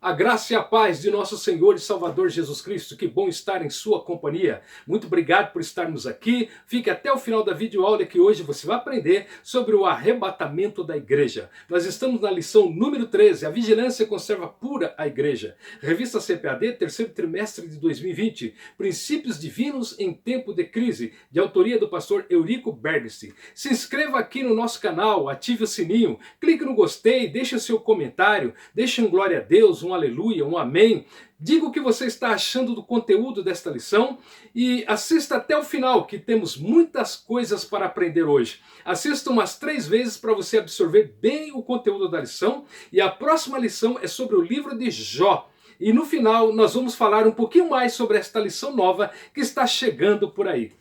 A graça e a paz de nosso Senhor e Salvador Jesus Cristo. Que bom estar em sua companhia. Muito obrigado por estarmos aqui. Fique até o final da videoaula que hoje você vai aprender sobre o arrebatamento da igreja. Nós estamos na lição número 13. A vigilância conserva pura a igreja. Revista CPAD, terceiro trimestre de 2020. Princípios divinos em tempo de crise. De autoria do pastor Eurico Bergstein. Se inscreva aqui no nosso canal, ative o sininho, clique no gostei, deixe o seu comentário, deixe um glória a Deus, um aleluia, um amém. Diga o que você está achando do conteúdo desta lição e assista até o final, que temos muitas coisas para aprender hoje. Assista umas 3 vezes para você absorver bem o conteúdo da lição, e a próxima lição é sobre o livro de Jó. E no final nós vamos falar um pouquinho mais sobre esta lição nova que está chegando por aí.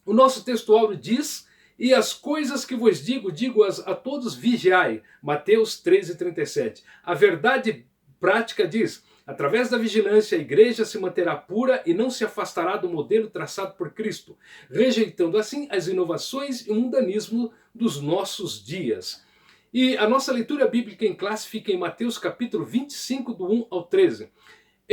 O nosso texto áureo diz: e as coisas que vos digo-as a todos, vigiai. Mateus 13:37. A verdade prática diz: através da vigilância a igreja se manterá pura e não se afastará do modelo traçado por Cristo, rejeitando assim as inovações e o mundanismo dos nossos dias. E a nossa leitura bíblica em classe fica em Mateus capítulo 25, do 1 ao 13.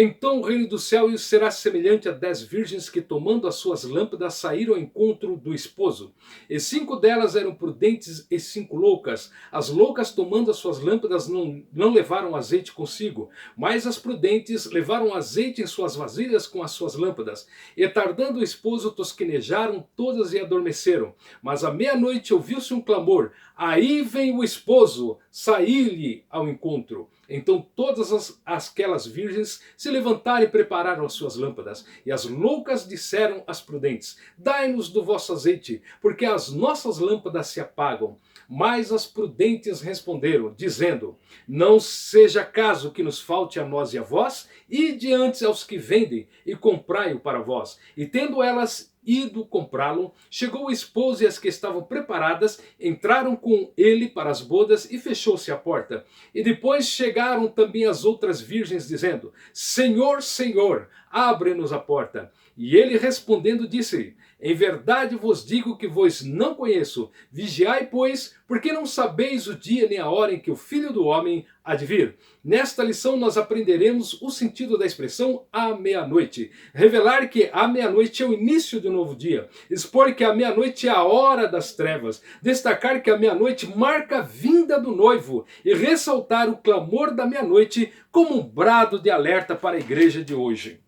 Então o reino do céu será semelhante a 10 virgens que, tomando as suas lâmpadas, saíram ao encontro do esposo. E 5 delas eram prudentes e 5 loucas. As loucas, tomando as suas lâmpadas, não levaram azeite consigo, mas as prudentes levaram azeite em suas vasilhas com as suas lâmpadas. E tardando o esposo, tosquenejaram todas e adormeceram. Mas à meia-noite ouviu-se um clamor: aí vem o esposo, saí-lhe ao encontro. Então todas aquelas virgens se levantaram e prepararam as suas lâmpadas. E as loucas disseram às prudentes: dai-nos do vosso azeite, porque as nossas lâmpadas se apagam. Mas as prudentes responderam, dizendo: não seja caso que nos falte a nós e a vós, ide antes aos que vendem e comprai-o para vós. E tendo elas ido comprá-lo, chegou o esposo, e as que estavam preparadas entraram com ele para as bodas, e fechou-se a porta. E depois chegaram também as outras virgens, dizendo: Senhor, Senhor, abre-nos a porta. E ele respondendo disse: em verdade vos digo que vos não conheço. Vigiai, pois, porque não sabeis o dia nem a hora em que o Filho do Homem há de vir. Nesta lição nós aprenderemos o sentido da expressão à meia-noite. Revelar que a meia-noite é o início de um novo dia. Expor que a meia-noite é a hora das trevas. Destacar que a meia-noite marca a vinda do noivo. E ressaltar o clamor da meia-noite como um brado de alerta para a igreja de hoje.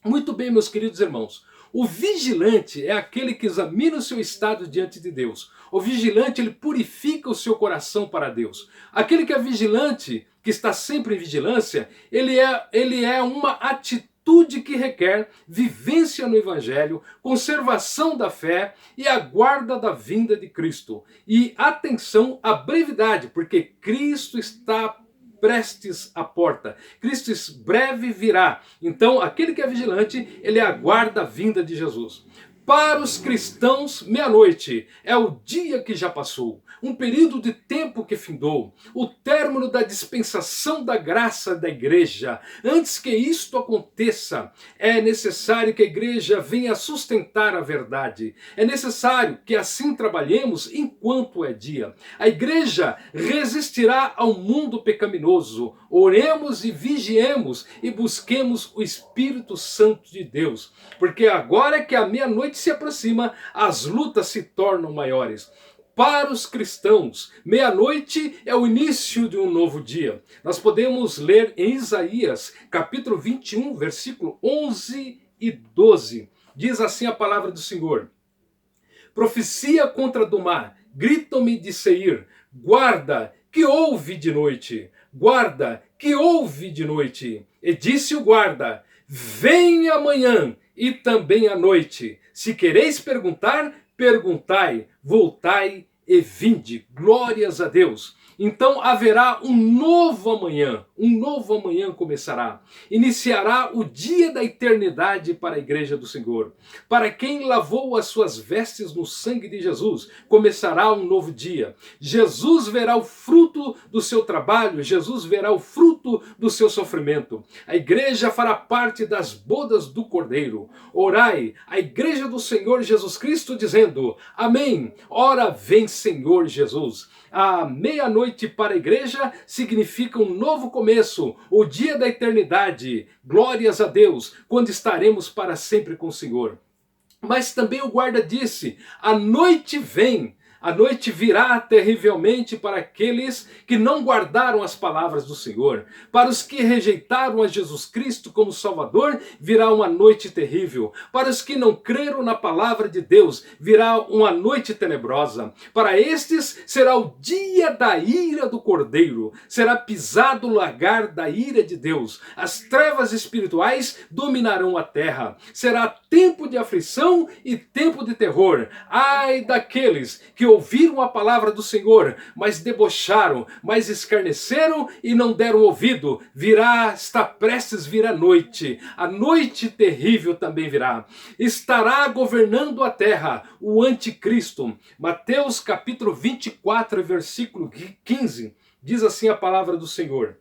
Muito bem, meus queridos irmãos. O vigilante é aquele que examina o seu estado diante de Deus. O vigilante, ele purifica o seu coração para Deus. Aquele que é vigilante, que está sempre em vigilância, ele é uma atitude que requer vivência no Evangelho, conservação da fé e a guarda da vinda de Cristo. E atenção à brevidade, porque Cristo está prestes à porta. Cristo breve virá. Então, aquele que é vigilante, ele aguarda a vinda de Jesus. Para os cristãos, meia-noite é o dia que já passou, um período de tempo que findou, o término da dispensação da graça da igreja. Antes que isto aconteça, é necessário que a igreja venha sustentar a verdade. É necessário que assim trabalhemos enquanto é dia. A igreja resistirá ao mundo pecaminoso. Oremos e vigiemos e busquemos o Espírito Santo de Deus, porque agora que a meia-noite se aproxima, as lutas se tornam maiores. Para os cristãos, meia-noite é o início de um novo dia. Nós podemos ler em Isaías, capítulo 21, versículo 11 e 12. Diz assim a palavra do Senhor: profecia contra Domar, gritam-me de Seir, guarda, que houve de noite? Guarda, que houve de noite? E disse o guarda: vem amanhã e também à noite. Se quereis perguntar, perguntai, voltai e vinde. Glórias a Deus. Então haverá um novo amanhã começará. Iniciará o dia da eternidade para a igreja do Senhor. Para quem lavou as suas vestes no sangue de Jesus, começará um novo dia. Jesus verá o fruto do seu trabalho, Jesus verá o fruto do seu sofrimento. A igreja fará parte das bodas do Cordeiro. Orai, a igreja do Senhor Jesus Cristo, dizendo: amém. Ora vem, Senhor Jesus. A meia-noite para a igreja significa um novo começo começo, o dia da eternidade. Glórias a Deus, quando estaremos para sempre com o Senhor. Mas também o guarda disse: a noite vem. A noite virá terrivelmente para aqueles que não guardaram as palavras do Senhor. Para os que rejeitaram a Jesus Cristo como Salvador, virá uma noite terrível. Para os que não creram na palavra de Deus, virá uma noite tenebrosa. Para estes será o dia da ira do Cordeiro. Será pisado o lagar da ira de Deus. As trevas espirituais dominarão a terra. Será tempo de aflição e tempo de terror. Ai daqueles que ouviram a palavra do Senhor, mas debocharam, mas escarneceram e não deram ouvido. Está prestes vir a noite terrível também virá. Estará governando a terra o anticristo. Mateus capítulo 24, versículo 15, diz assim a palavra do Senhor: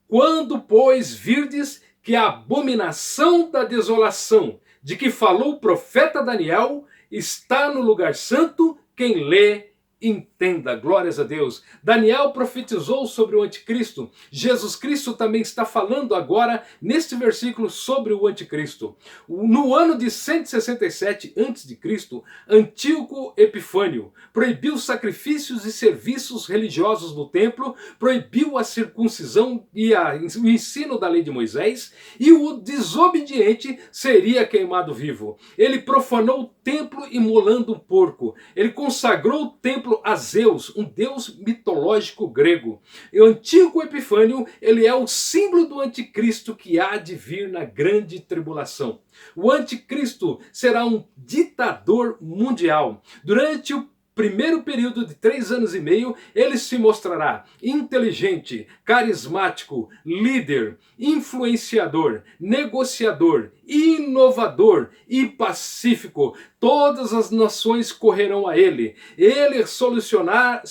quando, pois, virdes que a abominação da desolação, de que falou o profeta Daniel, está no lugar santo, quem lê, entenda. Glórias a Deus. Daniel profetizou sobre o anticristo. Jesus Cristo também está falando agora, neste versículo, sobre o anticristo. No ano de 167 a.C., Antíoco Epifânio proibiu sacrifícios e serviços religiosos no templo, proibiu a circuncisão e o ensino da lei de Moisés, e o desobediente seria queimado vivo. Ele profanou o templo imolando um porco. Ele consagrou o templo a Zeus, um deus mitológico grego. E o Antíoco Epifânio, ele é o símbolo do anticristo que há de vir na grande tribulação. O anticristo será um ditador mundial. Durante o primeiro período de 3 anos e meio, ele se mostrará inteligente, carismático, líder, influenciador, negociador, inovador e pacífico. Todas as nações correrão a ele. Ele solucionará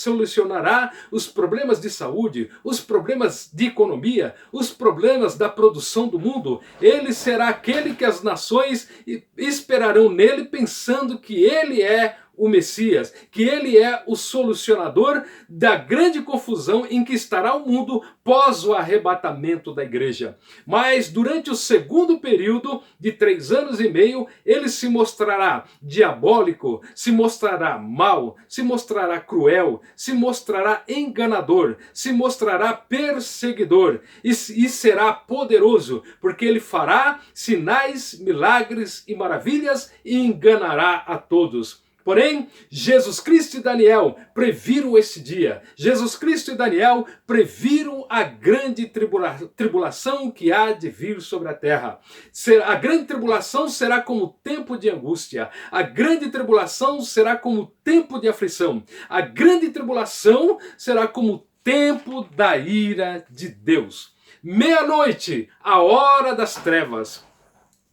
os problemas de saúde, os problemas de economia, os problemas da produção do mundo. Ele será aquele que as nações esperarão nele, pensando que ele é o Messias, que ele é o solucionador da grande confusão em que estará o mundo pós o arrebatamento da igreja. Mas durante o segundo período de 3 anos e meio, ele se mostrará diabólico, se mostrará mau, se mostrará cruel, se mostrará enganador, se mostrará perseguidor e será poderoso, porque ele fará sinais, milagres e maravilhas e enganará a todos. Porém, Jesus Cristo e Daniel previram esse dia. Jesus Cristo e Daniel previram a grande tribulação que há de vir sobre a terra. A grande tribulação será como tempo de angústia. A grande tribulação será como tempo de aflição. A grande tribulação será como tempo da ira de Deus. Meia-noite, a hora das trevas.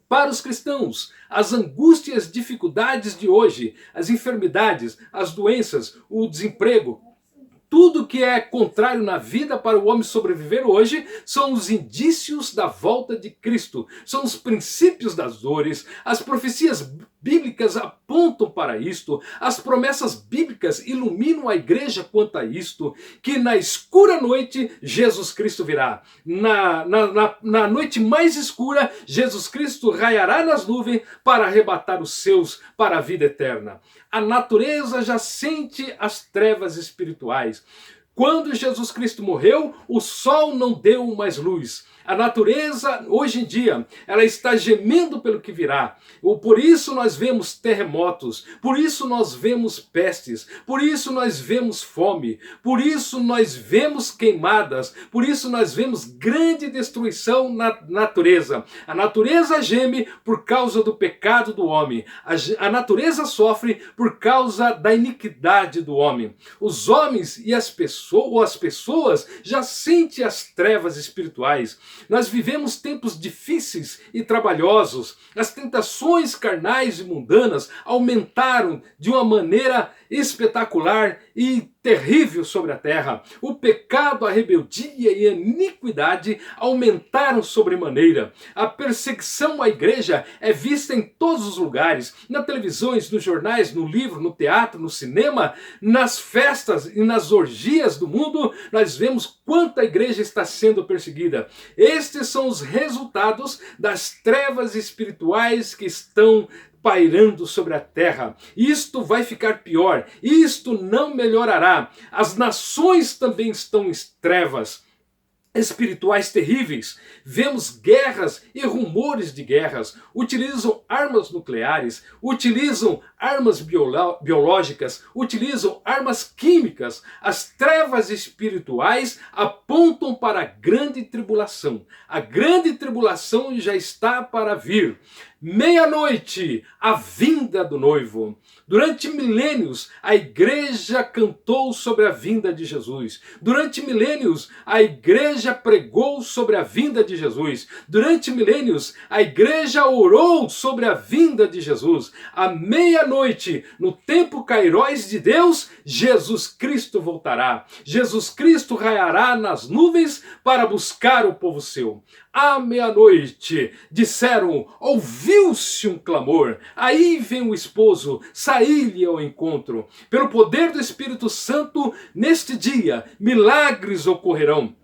Para os cristãos, as angústias, dificuldades de hoje, as enfermidades, as doenças, o desemprego, tudo que é contrário na vida para o homem sobreviver hoje são os indícios da volta de Cristo, são os princípios das dores. As profecias bíblicas apontam para isto, as promessas bíblicas iluminam a igreja quanto a isto, que na escura noite Jesus Cristo virá. Na noite mais escura, Jesus Cristo raiará nas nuvens para arrebatar os seus para a vida eterna. A natureza já sente as trevas espirituais. Quando Jesus Cristo morreu, o sol não deu mais luz. A natureza, hoje em dia, ela está gemendo pelo que virá. Por isso nós vemos terremotos, por isso nós vemos pestes, por isso nós vemos fome, por isso nós vemos queimadas, por isso nós vemos grande destruição na natureza. A natureza geme por causa do pecado do homem. A natureza sofre por causa da iniquidade do homem. Os homens e as pessoas já sentem as trevas espirituais. Nós vivemos tempos difíceis e trabalhosos. As tentações carnais e mundanas aumentaram de uma maneira espetacular e terrível sobre a terra. O pecado, a rebeldia e a iniquidade aumentaram sobremaneira. A perseguição à igreja é vista em todos os lugares, nas televisões, nos jornais, no livro, no teatro, no cinema, nas festas e nas orgias do mundo. Nós vemos quanto a igreja está sendo perseguida. Estes são os resultados das trevas espirituais que estão pairando sobre a terra. Isto vai ficar pior, isto não melhorará. As nações também estão em trevas espirituais terríveis. Vemos guerras e rumores de guerras. Utilizam armas nucleares, utilizam armas biológicas, utilizam armas químicas. As trevas espirituais apontam para a grande tribulação. A grande tribulação já está para vir. Meia-noite, a vinda do noivo. Durante milênios, a igreja cantou sobre a vinda de Jesus. Durante milênios, a igreja pregou sobre a vinda de Jesus. Durante milênios, a igreja orou sobre a vinda de Jesus. À meia-noite, no tempo kairós de Deus, Jesus Cristo voltará. Jesus Cristo raiará nas nuvens para buscar o povo seu. À meia-noite, disseram, ouviu-se um clamor, aí vem o esposo, saí-lhe ao encontro. Pelo poder do Espírito Santo, neste dia, milagres ocorrerão.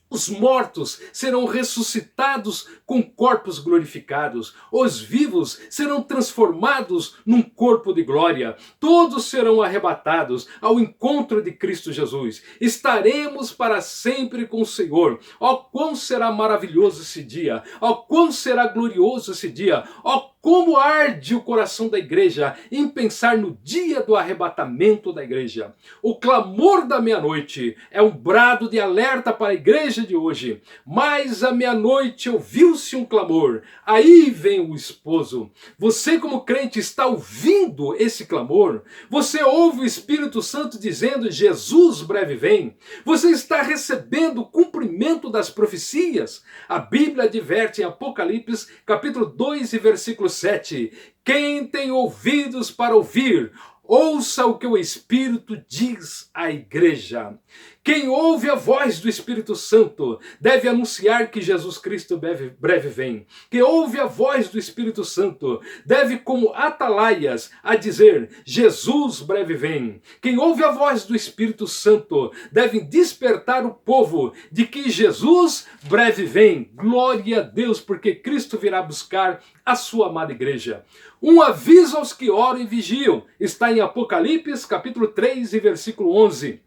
Os mortos serão ressuscitados com corpos glorificados. Os vivos serão transformados num corpo de glória. Todos serão arrebatados ao encontro de Cristo Jesus. Estaremos para sempre com o Senhor. Ó, quão será maravilhoso esse dia! Ó, quão será glorioso esse dia! Ó, como arde o coração da igreja em pensar no dia do arrebatamento da igreja. O clamor da meia-noite é um brado de alerta para a igreja de hoje. Mas à meia-noite ouviu-se um clamor. Aí vem o esposo. Você, como crente, está ouvindo esse clamor? Você ouve o Espírito Santo dizendo, Jesus breve vem? Você está recebendo o cumprimento das profecias? A Bíblia adverte em Apocalipse, capítulo 2 e versículo 7. Quem tem ouvidos para ouvir, ouça o que o Espírito diz à igreja. Quem ouve a voz do Espírito Santo deve anunciar que Jesus Cristo breve vem. Quem ouve a voz do Espírito Santo deve, como atalaias, a dizer, Jesus breve vem. Quem ouve a voz do Espírito Santo deve despertar o povo de que Jesus breve vem. Glória a Deus, porque Cristo virá buscar a sua amada igreja. Um aviso aos que oram e vigiam. Está em Apocalipse, capítulo 3 e versículo 11.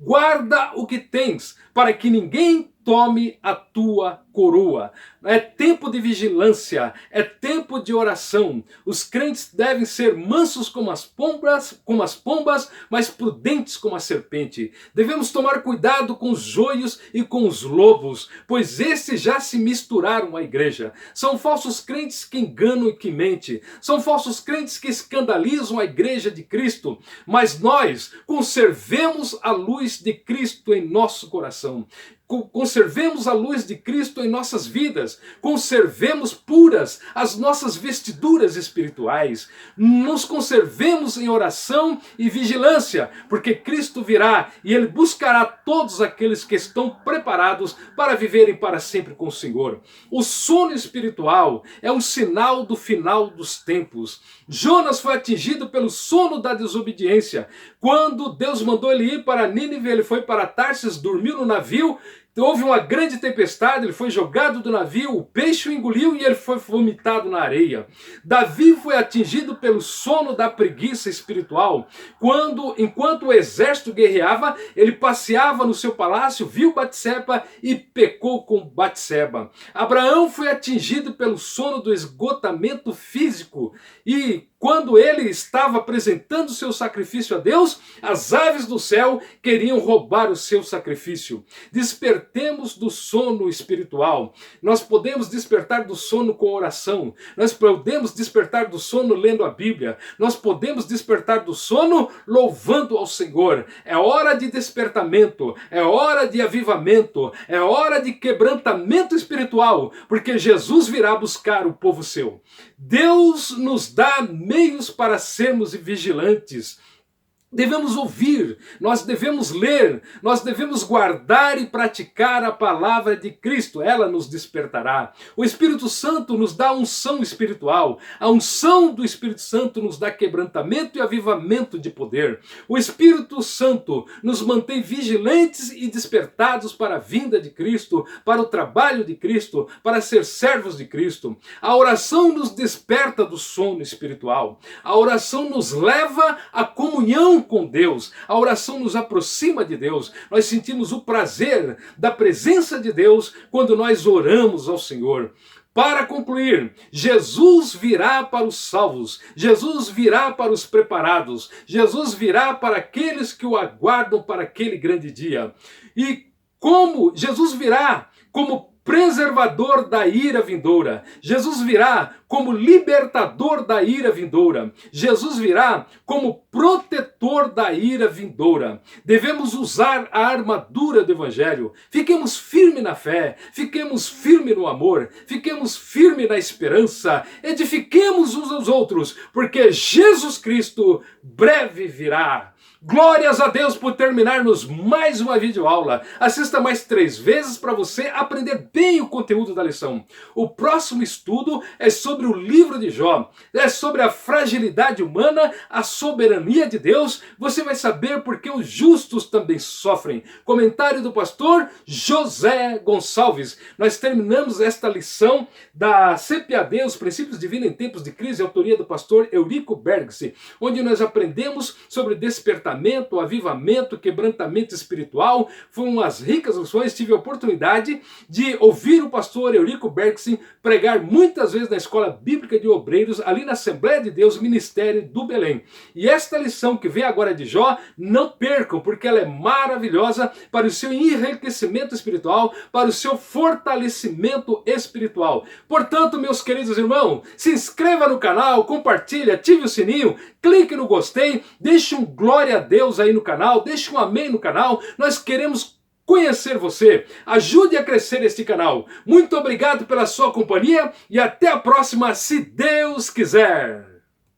Guarda o que tens, para que ninguém tome a tua coroa. É tempo de vigilância, é tempo de oração. Os crentes devem ser mansos como as pombas, mas prudentes como a serpente. Devemos tomar cuidado com os joios e com os lobos, pois estes já se misturaram à igreja. São falsos crentes que enganam e que mentem. São falsos crentes que escandalizam a igreja de Cristo. Mas nós conservemos a luz de Cristo em nosso coração. Conservemos a luz de Cristo em nossas vidas, conservemos puras as nossas vestiduras espirituais, nos conservemos em oração e vigilância, porque Cristo virá e Ele buscará todos aqueles que estão preparados para viverem para sempre com o Senhor. O sono espiritual é um sinal do final dos tempos. Jonas foi atingido pelo sono da desobediência. Quando Deus mandou ele ir para Nínive, ele foi para Tarsis, dormiu no navio. Houve uma grande tempestade, ele foi jogado do navio, o peixe o engoliu e ele foi vomitado na areia. Davi foi atingido pelo sono da preguiça espiritual. Enquanto o exército guerreava, ele passeava no seu palácio, viu Batseba e pecou com Batseba. Abraão foi atingido pelo sono do esgotamento físico e quando ele estava apresentando seu sacrifício a Deus, as aves do céu queriam roubar o seu sacrifício. Despertemos do sono espiritual. Nós podemos despertar do sono com oração. Nós podemos despertar do sono lendo a Bíblia. Nós podemos despertar do sono louvando ao Senhor. É hora de despertamento. É hora de avivamento. É hora de quebrantamento espiritual. Porque Jesus virá buscar o povo seu. Deus nos dá meios para sermos vigilantes. devemos ouvir, nós devemos ler, nós devemos guardar e praticar a palavra de Cristo, ela nos despertará. O Espírito Santo nos dá unção espiritual, a unção do Espírito Santo nos dá quebrantamento e avivamento de poder. O Espírito Santo nos mantém vigilantes e despertados para a vinda de Cristo, para o trabalho de Cristo, para ser servos de Cristo. A oração nos desperta do sono espiritual, a oração nos leva à comunhão com Deus. A oração nos aproxima de Deus. Nós sentimos o prazer da presença de Deus quando nós oramos ao Senhor. Para concluir, Jesus virá para os salvos, Jesus virá para os preparados, Jesus virá para aqueles que o aguardam para aquele grande dia. E como Jesus virá como preservador da ira vindoura. Jesus virá como libertador da ira vindoura. Jesus virá como protetor da ira vindoura. Devemos usar a armadura do Evangelho. Fiquemos firmes na fé, fiquemos firmes no amor, fiquemos firmes na esperança, edifiquemos uns aos outros, porque Jesus Cristo breve virá. Glórias a Deus por terminarmos mais uma videoaula. Assista mais 3 vezes para você aprender bem o conteúdo da lição. O próximo estudo é sobre o livro de Jó. É sobre a fragilidade humana, a soberania de Deus. Você vai saber por que os justos também sofrem. Comentário do pastor José Gonçalves. Nós terminamos esta lição da CPAD, os princípios divinos em tempos de crise, autoria do pastor Eurico Bergse, onde nós aprendemos sobre despertamento, avivamento, quebrantamento espiritual. Foram umas ricas lições. Tive a oportunidade de ouvir o pastor Eurico Bergse pregar muitas vezes na Escola Bíblica de Obreiros, ali na Assembleia de Deus, Ministério do Belém. E esta lição que vem agora de Jó, não percam, porque ela é maravilhosa para o seu enriquecimento espiritual, para o seu fortalecimento espiritual. Portanto, meus queridos irmãos, se inscreva no canal, compartilhe, ative o sininho, clique no gostei, deixe um glória a Deus aí no canal, deixe um amém no canal. Nós queremos conhecer você. Ajude a crescer este canal. Muito obrigado pela sua companhia e até a próxima, se Deus quiser.